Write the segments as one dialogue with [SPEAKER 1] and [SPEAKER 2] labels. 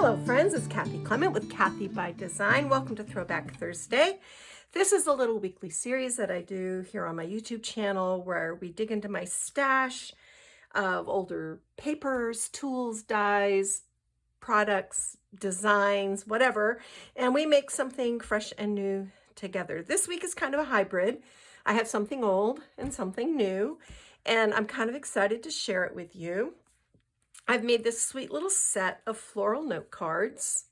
[SPEAKER 1] Hello friends, it's Kathy Clement with Kathy by Design. Welcome to Throwback Thursday. This is a little weekly series that I do here on my YouTube channel where we dig into my stash of older papers, tools, dyes, products, designs, whatever, and we make something fresh and new together. This week is kind of a hybrid. I have something old and something new, and I'm kind of excited to share it with you. I've made this sweet little set of floral note cards,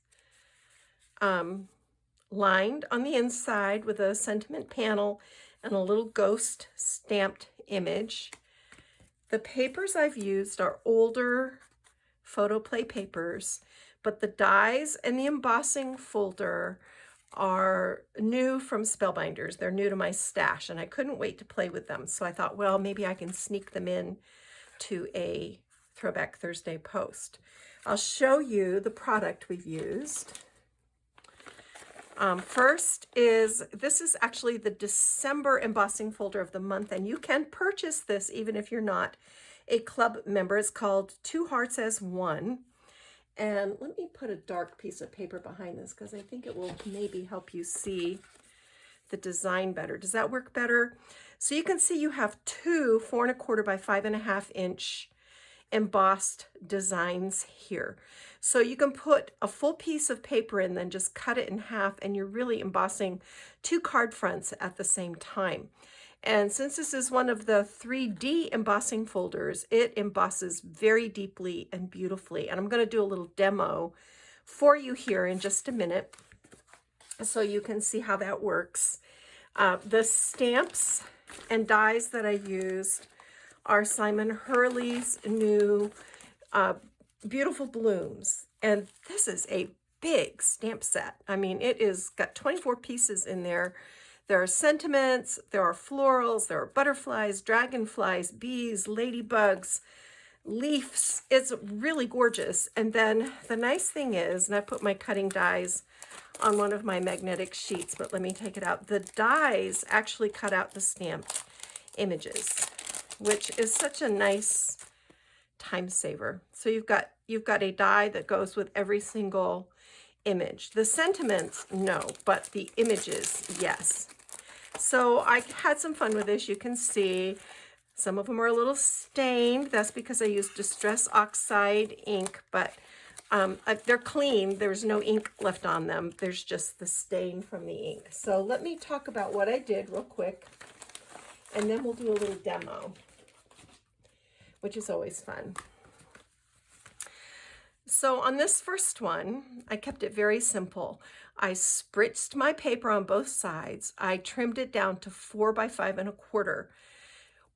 [SPEAKER 1] lined on the inside with a sentiment panel and a little ghost stamped image. The papers I've used are older photo play papers, but the dies and the embossing folder are new from Spellbinders. They're new to my stash, and I couldn't wait to play with them. So I thought, well, maybe I can sneak them in to a Throwback Thursday post. I'll show you the product we've used. First is, this is actually the December embossing folder of the month, and you can purchase this even if you're not a club member. It's called Two Hearts as One. And let me put a dark piece of paper behind this because I think it will maybe help you see the design better. Does that work better? So you can see you have two 4¼ by 5½ inch embossed designs here. So you can put a full piece of paper in, then just cut it in half, and you're really embossing two card fronts at the same time. And since this is one of the 3D embossing folders, it embosses very deeply and beautifully. And I'm going to do a little demo for you here in just a minute so you can see how that works. The stamps and dies that I used are Simon Hurley's new Beautiful Blooms. And this is a big stamp set. I mean, it is got 24 pieces in there. There are sentiments, there are florals, there are butterflies, dragonflies, bees, ladybugs, leaves. It's really gorgeous. And then the nice thing is, and I put my cutting dies on one of my magnetic sheets, but let me take it out. The dies actually cut out the stamped images, which is such a nice time saver. So you've got a die that goes with every single image. The sentiments, no, but the images, yes. So I had some fun with this. You can see some of them are a little stained. That's because I used Distress Oxide ink, but they're clean. There's no ink left on them. There's just the stain from the ink. So let me talk about what I did real quick, and then we'll do a little demo, which is always fun. So on this first one, I kept it very simple. I spritzed my paper on both sides. I trimmed it down to 4 by 5¼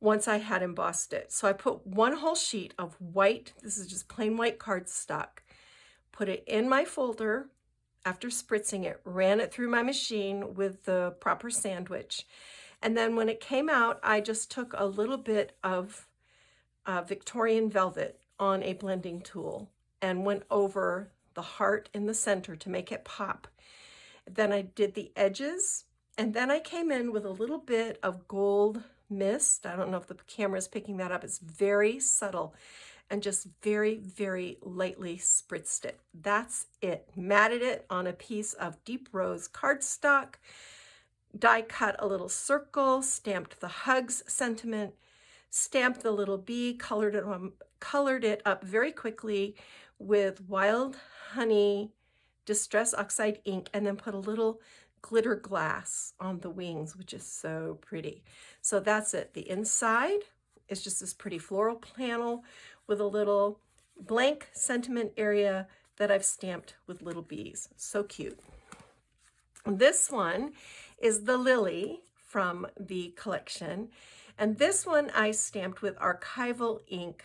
[SPEAKER 1] once I had embossed it. So I put one whole sheet of white, this is just plain white cardstock, put it in my folder after spritzing it, ran it through my machine with the proper sandwich. And then when it came out, I just took a little bit of Victorian velvet on a blending tool and went over the heart in the center to make it pop. Then I did the edges, and then I came in with a little bit of gold mist. I don't know if the camera is picking that up. It's very subtle, and just very, very lightly spritzed it. That's it. Matted it on a piece of deep rose cardstock, die cut a little circle, stamped the hugs sentiment, stamped the little bee, colored it up very quickly with Wild Honey Distress Oxide ink, and then put a little glitter glass on the wings, which is so pretty. So that's it. The inside is just this pretty floral panel with a little blank sentiment area that I've stamped with little bees. So cute. This one is the lily from the collection. And this one I stamped with archival ink.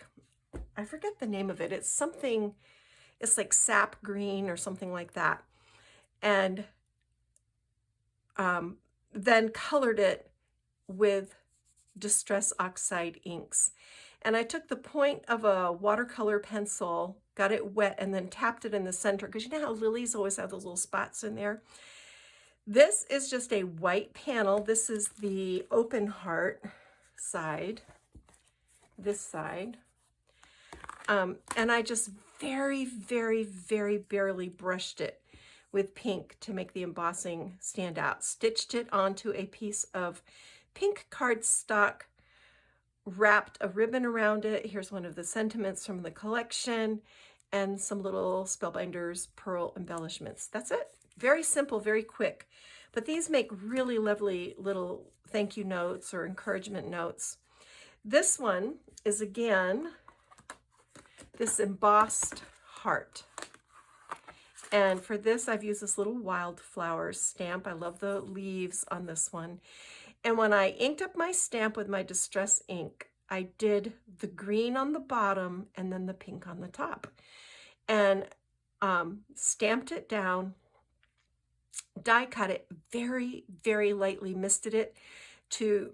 [SPEAKER 1] I forget the name of it. It's something, it's like sap green or something like that. And then colored it with Distress Oxide inks. And I took the point of a watercolor pencil, got it wet, and then tapped it in the center, because you know how lilies always have those little spots in there? This is just a white panel. This is the open heart side, this side. And I just very, very, very barely brushed it with pink to make the embossing stand out. Stitched it onto a piece of pink cardstock, wrapped a ribbon around it. Here's one of the sentiments from the collection, and some little Spellbinders pearl embellishments. That's it. Very simple, very quick. But these make really lovely little thank you notes or encouragement notes. This one is, again, this embossed heart. And for this, I've used this little wildflower stamp. I love the leaves on this one. And when I inked up my stamp with my distress ink, I did the green on the bottom and then the pink on the top. And stamped it down, die cut it very, very lightly, misted it to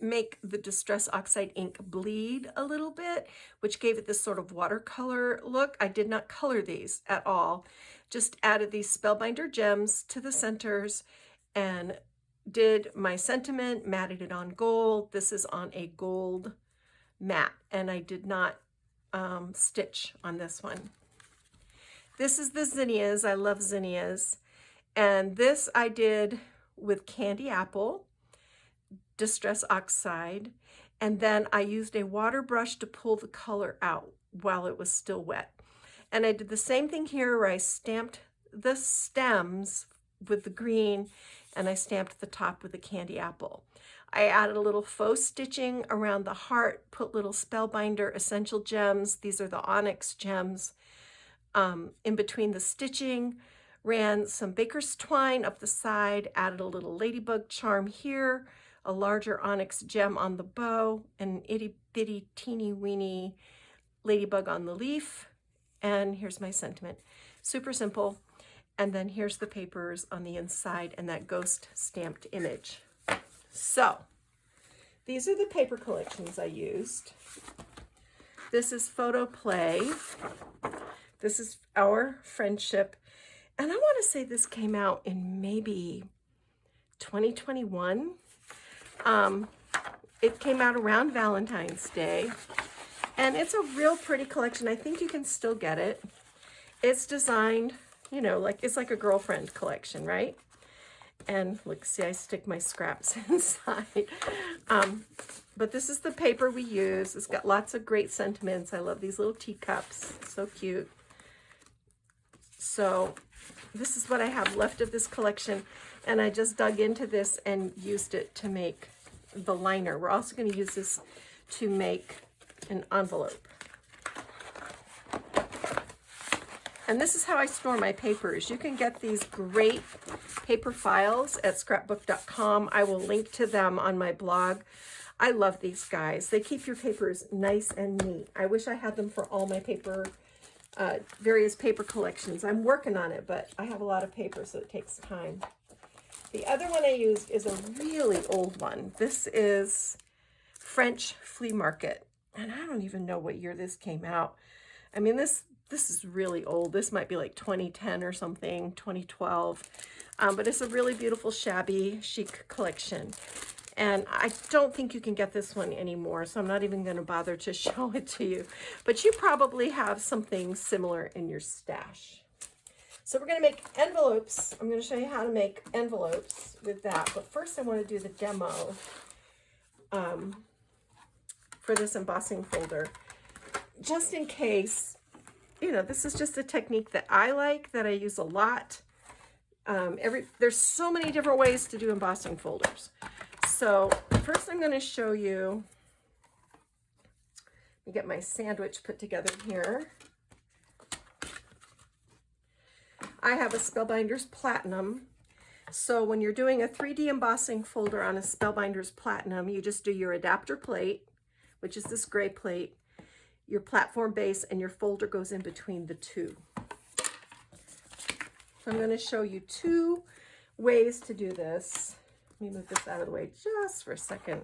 [SPEAKER 1] make the Distress Oxide ink bleed a little bit, which gave it this sort of watercolor look. I did not color these at all, just added these Spellbinder gems to the centers and did my sentiment, matted it on gold. This is on a gold mat, and I did not stitch on this one. This is the zinnias. I love zinnias. And this I did with candy apple, Distress Oxide, and then I used a water brush to pull the color out while it was still wet. And I did the same thing here where I stamped the stems with the green and I stamped the top with the candy apple. I added a little faux stitching around the heart, put little Spellbinder essential gems. These are the onyx gems. In between the stitching, ran some baker's twine up the side, added a little ladybug charm here, a larger onyx gem on the bow, and an itty bitty teeny weeny ladybug on the leaf. And here's my sentiment. Super simple. And then here's the papers on the inside and that ghost stamped image. So these are the paper collections I used. This is Photo Play. This is Our Friendship. And I want to say this came out in maybe 2021. It came out around Valentine's Day. And it's a real pretty collection. I think you can still get it. It's designed, you know, like it's like a girlfriend collection, right? And look, see, I stick my scraps inside. But this is the paper we use. It's got lots of great sentiments. I love these little teacups. So cute. So this is what I have left of this collection. And I just dug into this and used it to make the liner. We're also going to use this to make an envelope. And this is how I store my papers. You can get these great paper files at scrapbook.com. I will link to them on my blog. I love these guys. They keep your papers nice and neat. I wish I had them for all my paper, various paper collections. I'm working on it, but I have a lot of paper, so it takes time. The other one I used is a really old one. This is French Flea Market. And I don't even know what year this came out. I mean, this is really old. This might be like 2010 or something, 2012. But it's a really beautiful, shabby, chic collection. And I don't think you can get this one anymore, so I'm not even going to bother to show it to you. But you probably have something similar in your stash. So we're going to make envelopes. I'm going to show you how to make envelopes with that. But first I want to do the demo for this embossing folder. Just in case, you know, this is just a technique that I like, that I use a lot. There's so many different ways to do embossing folders. So first I'm going to show you, let me get my sandwich put together here. I have a Spellbinders Platinum. So when you're doing a 3D embossing folder on a Spellbinders Platinum, you just do your adapter plate, which is this gray plate, your platform base, and your folder goes in between the two. So I'm going to show you two ways to do this. Let me move this out of the way just for a second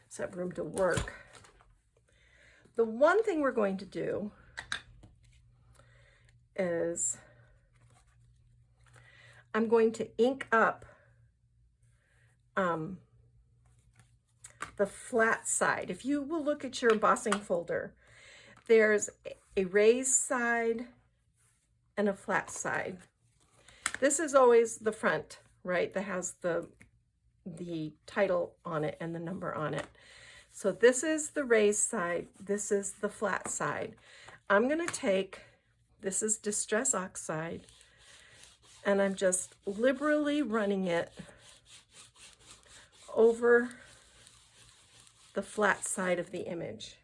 [SPEAKER 1] so I have room to work. The one thing we're going to do is I'm going to ink up the flat side. If you will look at your embossing folder, there's a raised side and a flat side. This is always the front, right? That has the title on it and the number on it. So this is the raised side. This is the flat side. I'm going to take, this is Distress Oxide, and I'm just liberally running it over the flat side of the image.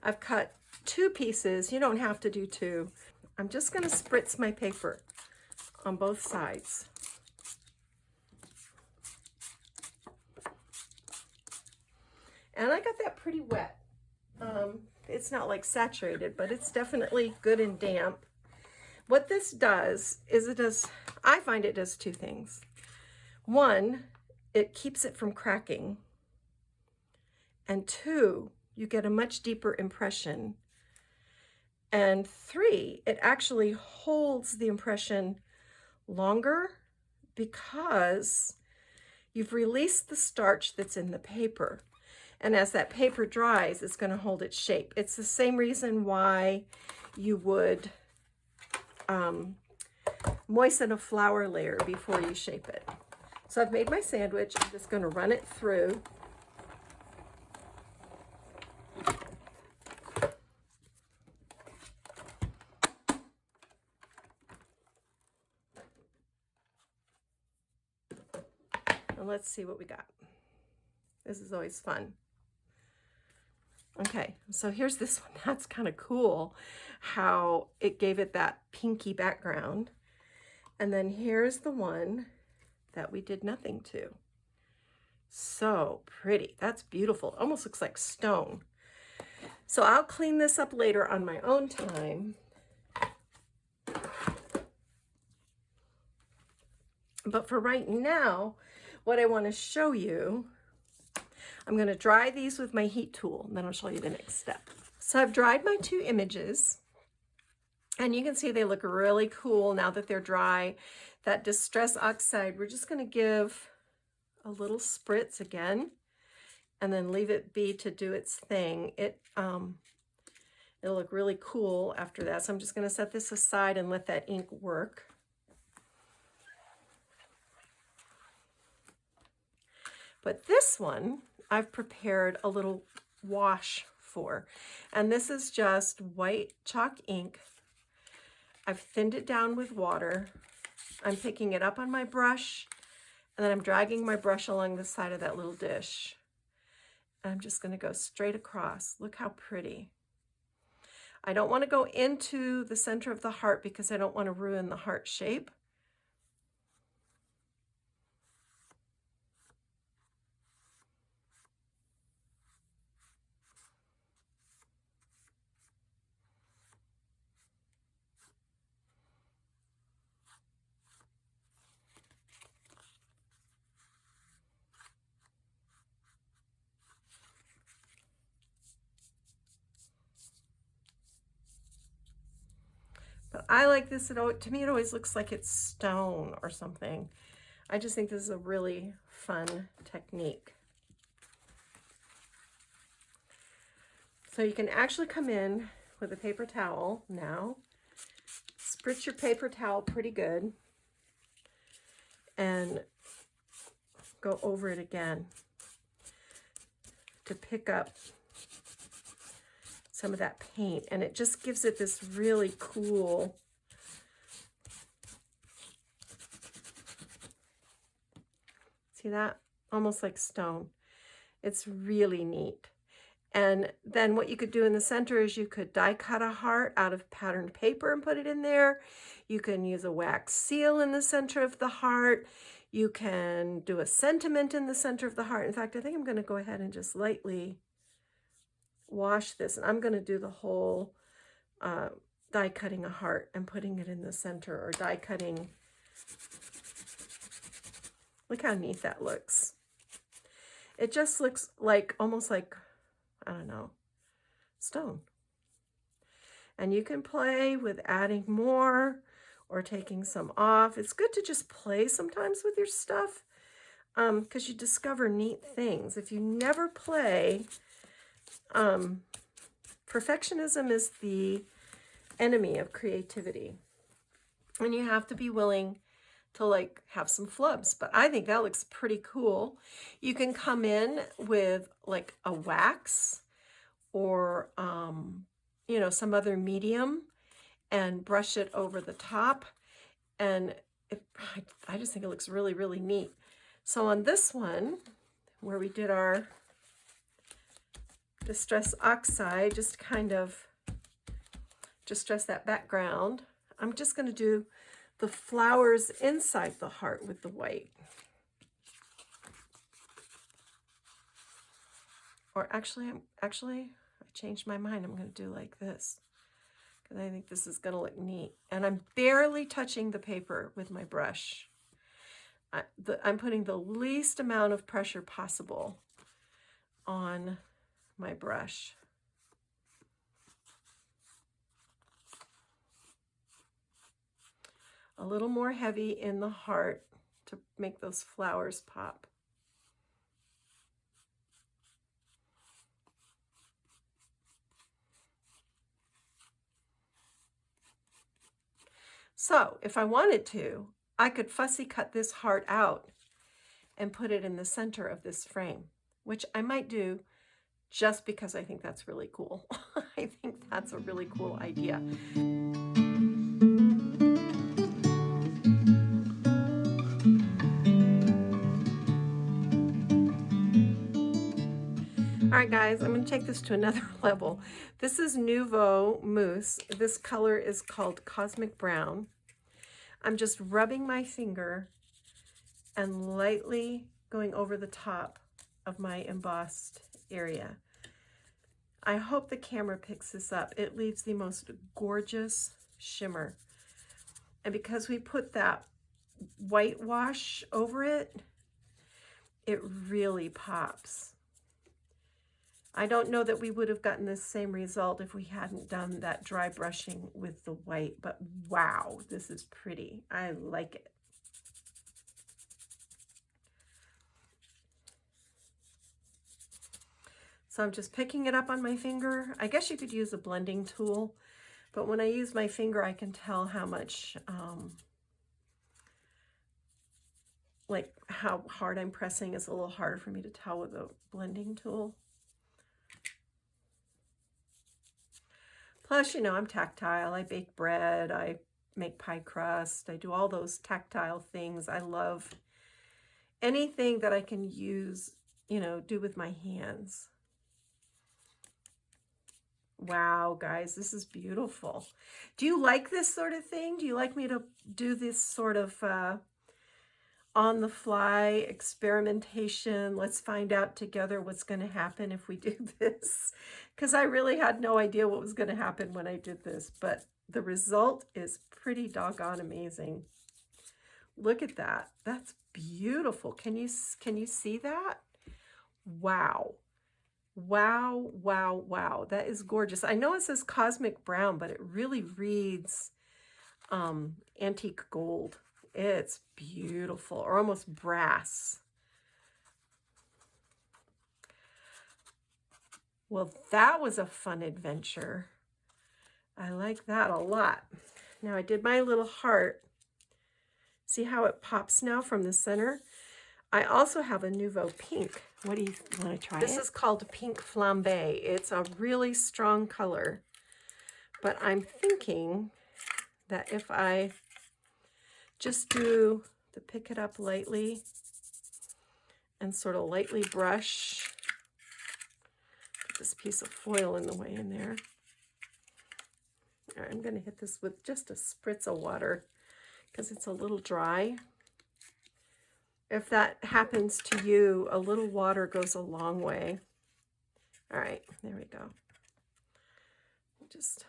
[SPEAKER 1] I've cut 2 pieces. You don't have to do 2. I'm just going to spritz my paper on both sides. And I got that pretty wet. It's not like saturated, but it's definitely good and damp. What this does is I find it does 2 things. 1, it keeps it from cracking. And 2, you get a much deeper impression. And 3, it actually holds the impression longer because you've released the starch that's in the paper. And as that paper dries, it's going to hold its shape. It's the same reason why you would moisten a flour layer before you shape it. So I've made my sandwich. I'm just going to run it through. And let's see what we got. This is always fun. Okay, so here's this one. That's kind of cool how it gave it that pinky background. And then here's the one that we did nothing to. So pretty. That's beautiful. It almost looks like stone. So I'll clean this up later on my own time. But for right now, what I want to show you, I'm going to dry these with my heat tool, and then I'll show you the next step. So I've dried my 2 images, and you can see they look really cool now that they're dry. That Distress Oxide, we're just going to give a little spritz again, and then leave it be to do its thing. It'll look really cool after that. So I'm just going to set this aside and let that ink work. But this one, I've prepared a little wash for, and this is just white chalk ink. I've thinned it down with water. I'm picking it up on my brush, and then I'm dragging my brush along the side of that little dish. And I'm just going to go straight across. Look how pretty. I don't want to go into the center of the heart because I don't want to ruin the heart shape. But I like this. To me, it always looks like it's stone or something. I just think this is a really fun technique. So you can actually come in with a paper towel now, spritz your paper towel pretty good, and go over it again to pick up some of that paint, and it just gives it this really cool, see that? Almost like stone. It's really neat. And then what you could do in the center is you could die cut a heart out of patterned paper and put it in there. You can use a wax seal in the center of the heart. You can do a sentiment in the center of the heart. In fact, I think I'm going to go ahead and just lightly wash this, and I'm going to do the whole die cutting a heart and putting it in the center, or die cutting. Look how neat that looks. It just looks like almost like, I don't know, stone. And you can play with adding more or taking some off. It's good to just play sometimes with your stuff. because you discover neat things. If you never play, perfectionism is the enemy of creativity. And you have to be willing to like have some flubs, but I think that looks pretty cool. You can come in with like a wax or, you know, some other medium and brush it over the top. And I just think it looks really, really neat. So on this one, where we did our Distress Oxide, just kind of distress that background, I'm just going to do the flowers inside the heart with the white. Or actually, I changed my mind. I'm going to do like this because I think this is going to look neat. And I'm barely touching the paper with my brush. I'm putting the least amount of pressure possible on my brush. A little more heavy in the heart to make those flowers pop. So if I wanted to, I could fussy cut this heart out and put it in the center of this frame, which I might do just because I think that's really cool. I think that's a really cool idea. All right, guys, I'm going to take this to another level. This is Nouveau Mousse. This color is called Cosmic Brown. I'm just rubbing my finger and lightly going over the top of my embossed area. I hope the camera picks this up. It leaves the most gorgeous shimmer. And because we put that whitewash over it, it really pops. I don't know that we would have gotten this same result if we hadn't done that dry brushing with the white, but wow, this is pretty. I like it. So I'm just picking it up on my finger. I guess you could use a blending tool, but when I use my finger, I can tell how much, like how hard I'm pressing. Is a little harder for me to tell with a blending tool. Plus, you know, I'm tactile. I bake bread, I make pie crust, I do all those tactile things. I love anything that I can use, you know, do with my hands. Wow, guys, this is beautiful. Do you like this sort of thing? Do you like me to do this sort of on-the-fly experimentation? Let's find out together what's going to happen if we do this. Because I really had no idea what was going to happen when I did this, but the result is pretty doggone amazing. Look at that. That's beautiful. Can you see that? Wow. Wow, wow, wow. That is gorgeous. I know it says Cosmic Brown, but it really reads antique gold. It's beautiful, or almost brass. Well, that was a fun adventure. I like that a lot. Now I did my little heart. See how it pops now from the center? I also have a Nouveau Pink. What do you want to try? This is called Pink Flambe. It's a really strong color, but I'm thinking that if I just do the pick it up lightly and sort of lightly brush, put this piece of foil in the way in there. All right, I'm going to hit this with just a spritz of water because it's a little dry. If that happens to you, a little water goes a long way. All right, there we go. Just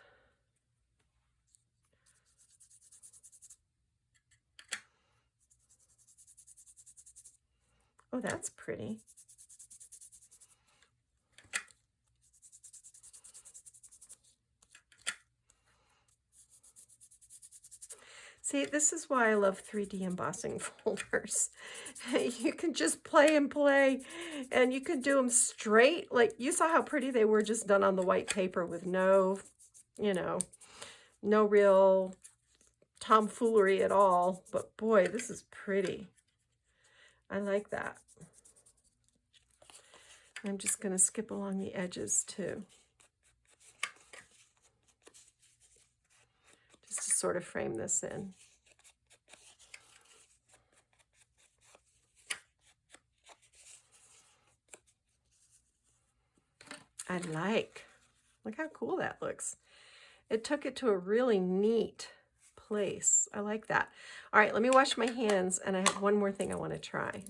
[SPEAKER 1] oh, that's pretty. See, this is why I love 3D embossing folders. You can just play and play, and you can do them straight. Like, you saw how pretty they were just done on the white paper with no, you know, no real tomfoolery at all. But boy, this is pretty. I like that. I'm just going to skip along the edges too, just to sort of frame this in. Look how cool that looks. It took it to a really neat place. I like that. All right, let me wash my hands, and I have one more thing I want to try.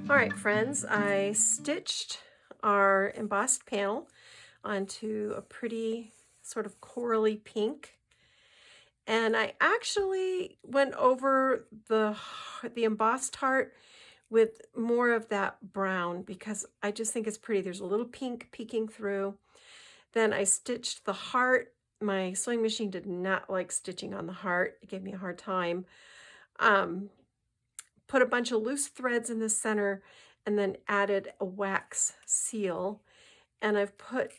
[SPEAKER 1] All right, friends, I stitched our embossed panel onto a pretty sort of corally pink. And I actually went over the embossed heart with more of that brown because I just think it's pretty. There's a little pink peeking through. Then I stitched the heart. My sewing machine did not like stitching on the heart. It gave me a hard time. Put a bunch of loose threads in the center and then added a wax seal. And I've put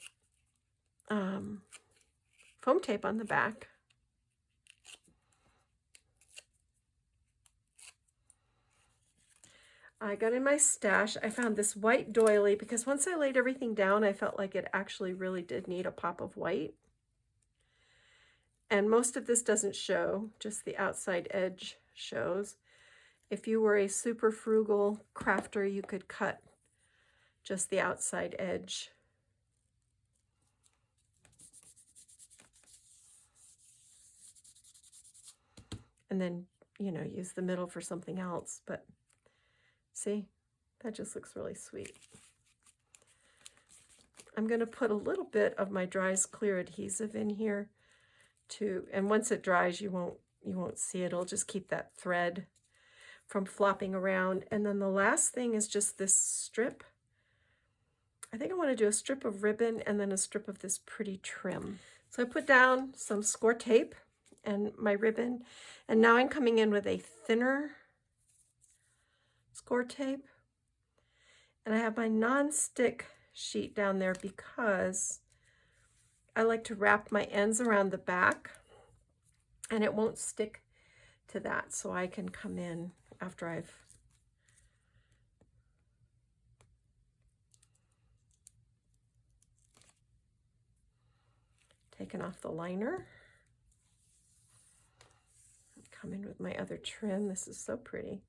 [SPEAKER 1] foam tape on the back. I got in my stash. I found this white doily because once I laid everything down, I felt like it actually really did need a pop of white. And most of this doesn't show, just the outside edge shows. If you were a super frugal crafter, you could cut just the outside edge. And then, you know, use the middle for something else. But see, that just looks really sweet. I'm going to put a little bit of my Dries Clear adhesive in here too, and once it dries, you won't see it. It'll just keep that thread from flopping around. And then the last thing is just this strip. I think I want to do a strip of ribbon and then a strip of this pretty trim. So I put down some score tape and my ribbon, and now I'm coming in with a thinner score tape, and I have my non-stick sheet down there because I like to wrap my ends around the back and it won't stick to that, so I can come in after I've taken off the liner. Come in with my other trim. This is so pretty.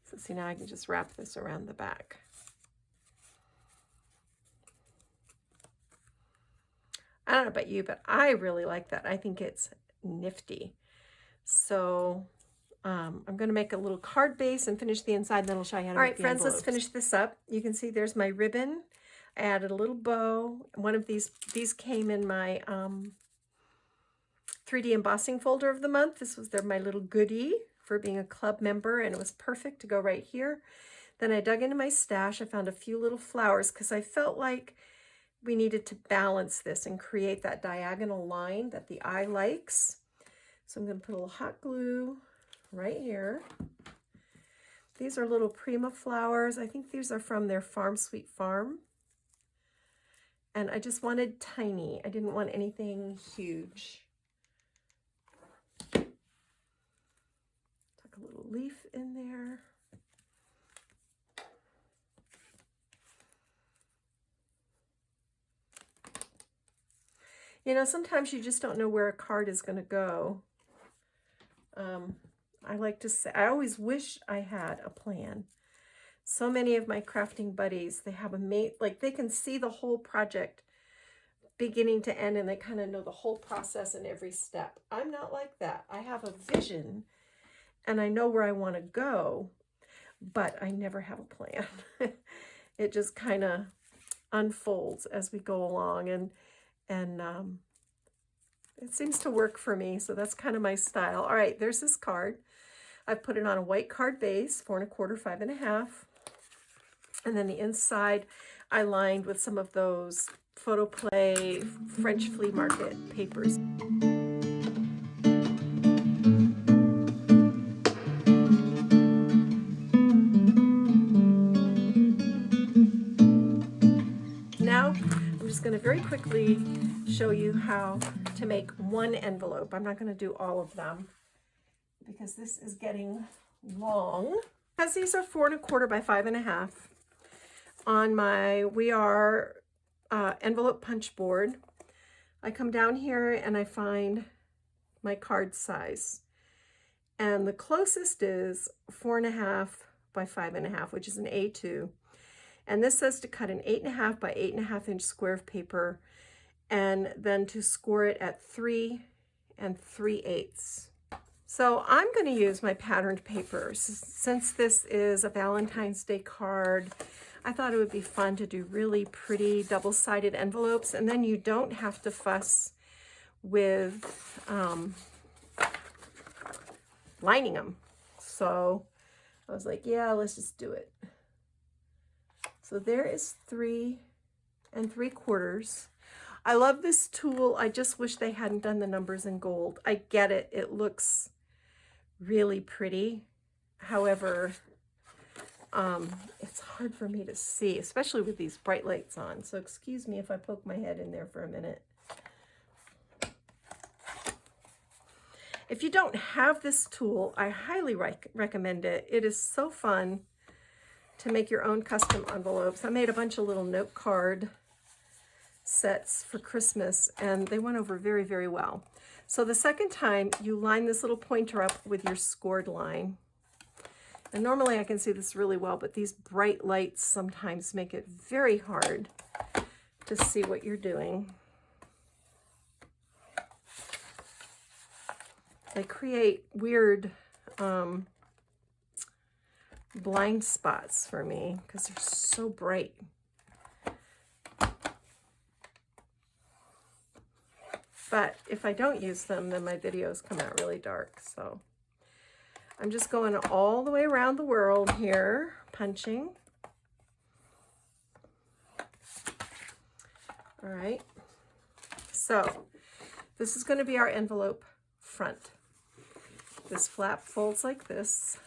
[SPEAKER 1] So see, now I can just wrap this around the back. I don't know about you, but I really like that. I think it's nifty. So I'm going to make a little card base and finish the inside, and then I'll show you how to make the envelopes. All right, friends, let's finish this up. You can see there's my ribbon. I added a little bow. One of these came in my 3D embossing folder of the month. This was my little goodie for being a club member, and it was perfect to go right here. Then I dug into my stash. I found a few little flowers because I felt like we needed to balance this and create that diagonal line that the eye likes. So I'm going to put a little hot glue right here. These are little Prima flowers. I think these are from their Farm Sweet Farm. And I just wanted tiny. I didn't want anything huge. Tuck a little leaf in there. You know, sometimes you just don't know where a card is going to go. I like to say, I always wish I had a plan. So many of my crafting buddies, they have like they can see the whole project beginning to end, and they kind of know the whole process and every step. I'm not like that. I have a vision and I know where I want to go, but I never have a plan. It just kind of unfolds as we go along, and it seems to work for me, so that's kind of my style. All right, there's this card. I've put it on a white card base, 4 1/4, 5 1/2, and then the inside I lined with some of those Photo Play French flea market papers. Now, I'm just going to very quickly show you how to make one envelope. I'm not going to do all of them because this is getting long. Because these are 4 1/4 by 5 1/2 on my We Are envelope punch board, I come down here and I find my card size. And the closest is 4 1/2 by 5 1/2, which is an A2. And this says to cut an 8 1/2 by 8 1/2 inch square of paper, and then to score it at 3 3/8. So I'm going to use my patterned paper. Since this is a Valentine's Day card, I thought it would be fun to do really pretty double-sided envelopes, and then you don't have to fuss with lining them. So I was like, yeah, let's just do it. So there is 3 3/4. I love this tool. I just wish they hadn't done the numbers in gold. I get it. It looks really pretty. However, it's hard for me to see, especially with these bright lights on. So excuse me if I poke my head in there for a minute. If you don't have this tool, I highly recommend it. It is so fun to make your own custom envelopes. I made a bunch of little note card sets for Christmas, and they went over very, very well. So the second time, you line this little pointer up with your scored line. And normally I can see this really well, but these bright lights sometimes make it very hard to see what you're doing. They create weird blind spots for me because they're so bright. But if I don't use them, then my videos come out really dark. So I'm just going all the way around the world here, punching. All right. So this is going to be our envelope front. This flap folds like this.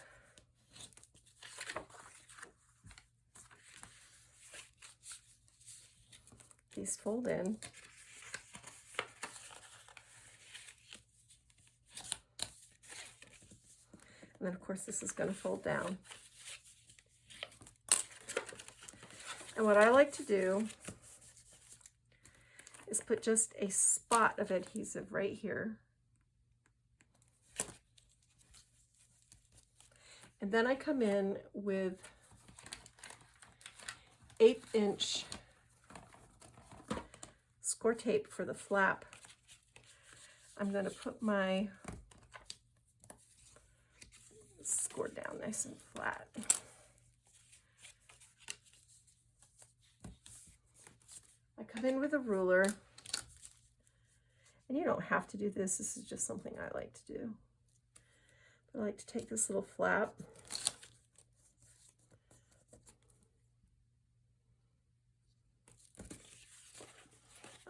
[SPEAKER 1] These fold in. And then of course this is going to fold down. And what I like to do is put just a spot of adhesive right here. And then I come in with 1/8 inch score tape for the flap. I'm going to put my score down nice and flat. I come in with a ruler, and you don't have to do this. This is just something I like to do. I like to take this little flap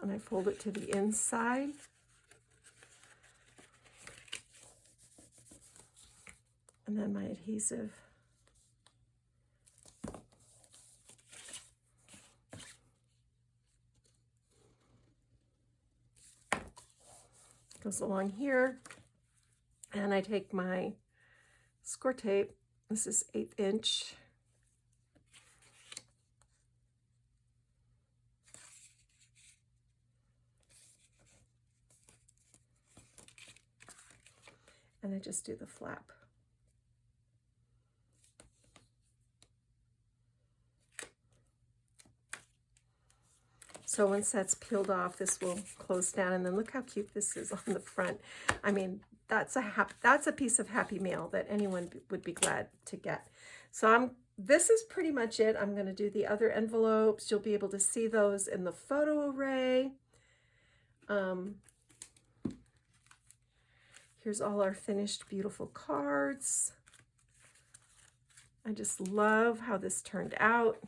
[SPEAKER 1] and I fold it to the inside. And then my adhesive goes along here. And I take my score tape. This is 1/8 inch. And I just do the flap. So once that's peeled off, this will close down, and then look how cute this is on the front. I mean, that's a piece of Happy Mail that anyone would be glad to get. So I'm this is pretty much it. I'm going to do the other envelopes. You'll be able to see those in the photo array. Here's all our finished beautiful cards. I just love how this turned out.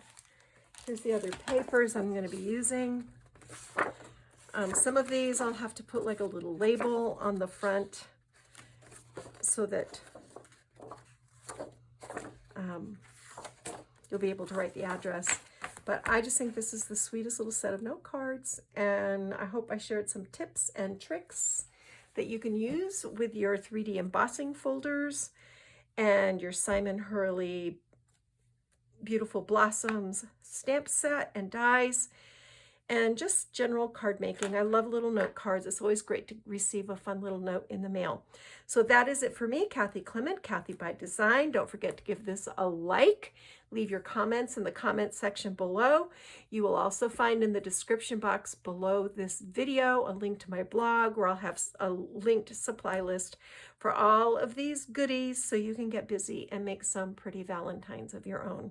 [SPEAKER 1] Here's the other papers I'm going to be using. Some of these I'll have to put like a little label on the front so that you'll be able to write the address. But I just think this is the sweetest little set of note cards, and I hope I shared some tips and tricks that you can use with your 3D embossing folders and your Simon Hurley Beautiful Blossoms stamp set and dies, and just general card making. I love little note cards. It's always great to receive a fun little note in the mail. So that is it for me, Kathy Clement, Kathy by Design. Don't forget to give this a like. Leave your comments in the comment section below. You will also find in the description box below this video a link to my blog, where I'll have a linked supply list for all of these goodies so you can get busy and make some pretty Valentines of your own.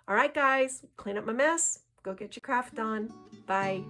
[SPEAKER 1] All right, guys, clean up my mess. Go get your craft on. Bye.